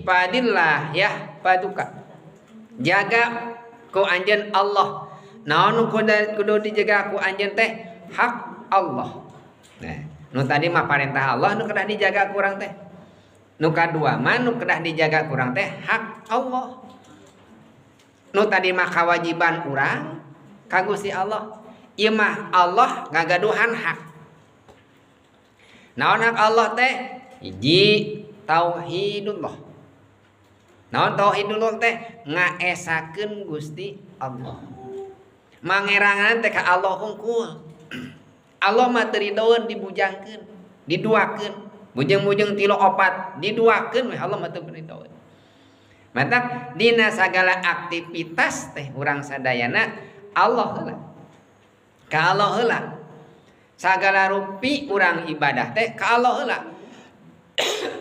ihfadillah yahfaduka. Jaga ku anjeun Allah. Naon kudu dijaga ku anjeun teh? Hak Allah. Nah, nu tadi mah perintah Allah, nu kedah dijaga kurang teh. Nu kadua mah nu kedah dijaga kurang teh hak Allah. Nu tadi mah kewajiban urang ka Gusti Allah. Ieu mah Allah ngagaduhan hak. Naon hak Allah teh? Hiji tauhidullah. Naon tauhidullah teh? Ngaesakeun Gusti Allah. Mangerangan teh ka Allah hungkul. Allah mah teu ridoeun dibujangkeun, diduakeun. Bujeng-bujeng 3 4 diduakeun we Allah mah teu ridoeun. Mantap dina sagala aktivitas teh urang sadayana Allah heula. Ka Allah heula. Sagala rupi urang ibadah teh ka Allah heula.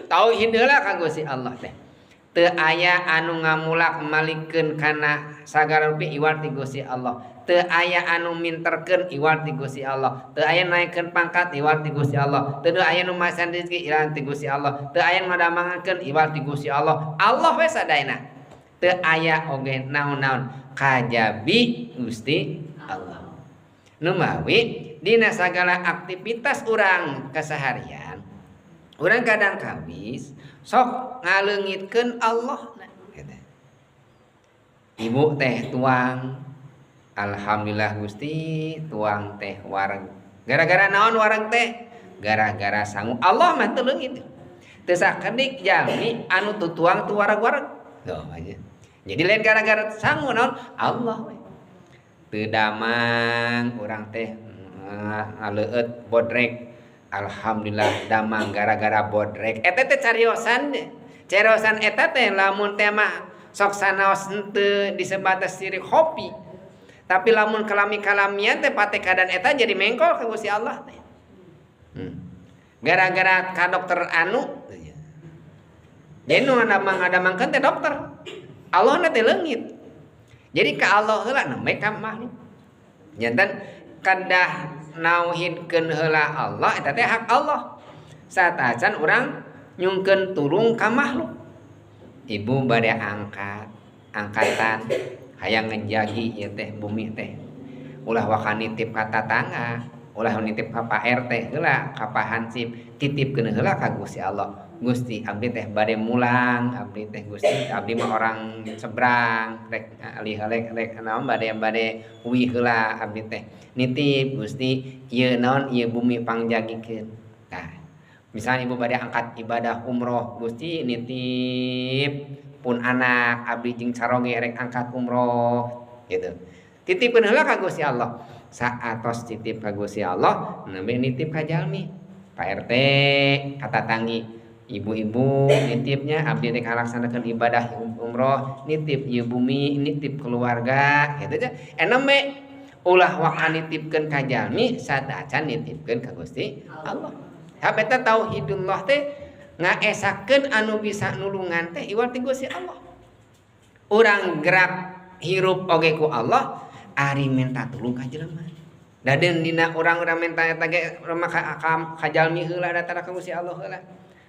Tauhid heula ka Gusti Allah teh. Teu aya anu ngamulak malikeun kana sagala rupi iwal ti Gusti Allah. Teu aya anu minterkeun iwal ti Gusti Allah. Teu aya naikeun pangkat iwal ti Gusti Allah. Teu aya nu masan rezeki iwal ti Gusti Allah. Teu aya nu madamangakeun iwal ti Gusti Allah. Allah we sadayana. Teu aya oge naon-naon kajabi Gusti Allah. Nu mawi dina sagala aktivitas urang keseharian urang kadang kabis sok ngaleungitkeun Allah. Ibu teh tuang, alhamdulillah Gusti tuang teh wareg. Gara-gara naon wareg teh? Gara-gara sangu. Allah mah teu leungit. Teu sakedik jalmi anu tu tuang tu wareg-wareg. Tuh aja. Jadi lain gara-gara sangu naon? Allah we. Teu damang urang teh ngaleueut bodrek. Alhamdulillah damang gara-gara bodrek. Eta teh cariosan deh. Cariosan eta teh lamun teh mah sok sanaos henteu disebatas sirik hopi. Tapi lamun kalami-kalamian teh pate kadan eta jadi mengkol ka Gusti Allah teh. Gara-gara ka dokter anu jadi nu ngadamangkeun teh dokter. Allah na teh leungit. Jadi ka Allah heula nembe ka makhluk. Janten kadah nauhidkeun heula Allah eta teh hak Allah. Satacan urang nyungkeun tulung ka makhluk. Ibu bade angkatan hayang ngejagi ieu teh bumi teh. Ulah waka nitip ka tatangga, ulah nitip ka Pak RT heula, ka Pak Hansip, titipkeun heula ka Gusti Allah. Gusti abdi teh bade mulang, abdi teh Gusti, abdi mah orang seberang, rek rek naon bade uwi heula abdi teh. Nitip Gusti, ieu naon ieu bumi pangjagikeun. Tah. Misalnya ibu bade angkat ibadah umroh, Gusti nitip pun anak abdi jeung saroge rek angkat umroh gitu. Titipkeun heula ka Gusti Allah. Saatos titip ka Gusti Allah, nembe nitip ka jalmi. Pak RT kata tangi, ibu-ibu nitipnya abdi rek ngalaksanakeun ibadah umroh, nitip ieu bumi, nitip keluarga gitu aja. Nembe ulah waka nitipkeun ka jalmi, sadacan nitipkeun ka Gusti Allah. Habeta tauhidullah teh ngaesakeun anu bisa nulungan teh iwal ti Gusti Allah. Urang gerak hirup oge ku Allah ari minta tulung ka jelema. Daden dina urang-urang minta eta ge ka jalmi heula datang ka Gusti Allah heula.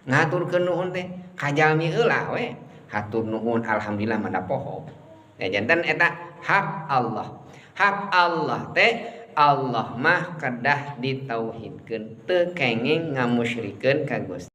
Ngaturkeun nuhun teh ka jalmi heula we. Hatur nuhun alhamdulillah manda poho. Ya janten eta hak Allah. Hak Allah teh Allah mah kedah ditauhidkeun teu kenging ngamusyrikeun ka Gusti.